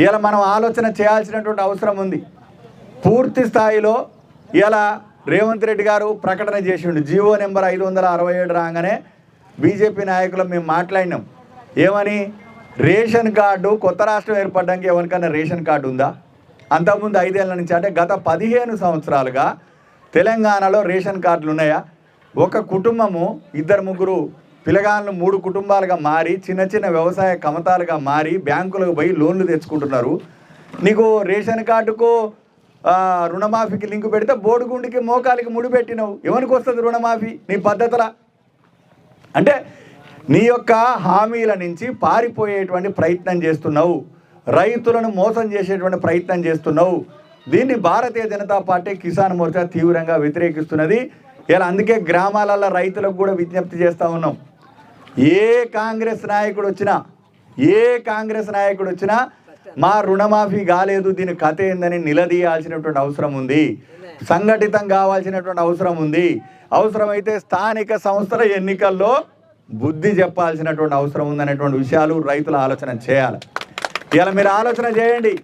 ఇలా మనం ఆలోచన చేయాల్సినటువంటి అవసరం ఉంది. పూర్తి స్థాయిలో ఇలా రేవంత్ రెడ్డి గారు ప్రకటన చేసిండు. జీవో నెంబర్ 567 రాగానే బీజేపీ నాయకులు మేము మాట్లాడినాం. ఏమని? రేషన్ కార్డు కొత్త రాష్ట్రం ఏర్పడడానికి ఎవరికైనా రేషన్ కార్డు ఉందా? అంతకుముందు 5 ఏళ్ల నుంచి అంటే గత 15 సంవత్సరాలుగా తెలంగాణలో రేషన్ కార్డులు ఉన్నాయా? ఒక కుటుంబము 2-3 పిల్లగాళ్ళు 3 కుటుంబాలుగా మారి చిన్న చిన్న వ్యవసాయ కమతాలుగా మారి బ్యాంకులకు పోయి లోన్లు తెచ్చుకుంటున్నారు. నీకు రేషన్ కార్డుకు రుణమాఫీకి లింకు పెడితే బోడిగుండికి మోకాలికి ముడిపెట్టినవు. ఎవరికి వస్తుంది రుణమాఫీ? నీ పద్ధతుల అంటే నీ యొక్క హామీల నుంచి పారిపోయేటువంటి ప్రయత్నం చేస్తున్నావు. రైతులను మోసం చేసేటువంటి ప్రయత్నం చేస్తున్నావు. దీన్ని భారతీయ జనతా పార్టీ కిసాన్ మోర్చా తీవ్రంగా వ్యతిరేకిస్తున్నది. ఇలా అందుకే గ్రామాలలో రైతులకు కూడా విజ్ఞప్తి చేస్తూ ఉన్నాం. ఏ కాంగ్రెస్ నాయకుడు వచ్చినా మా రుణమాఫీ కాలేదు, దీని కథ ఏందని నిలదీయాల్సినటువంటి అవసరం ఉంది. సంఘటితం కావాల్సినటువంటి అవసరం ఉంది. అవసరమైతే స్థానిక సంస్థల ఎన్నికల్లో బుద్ధి చెప్పాల్సినటువంటి అవసరం ఉందనేటువంటి విషయాలు రైతులు ఆలోచన చేయాలి. ఇలా మీరు ఆలోచన చేయండి.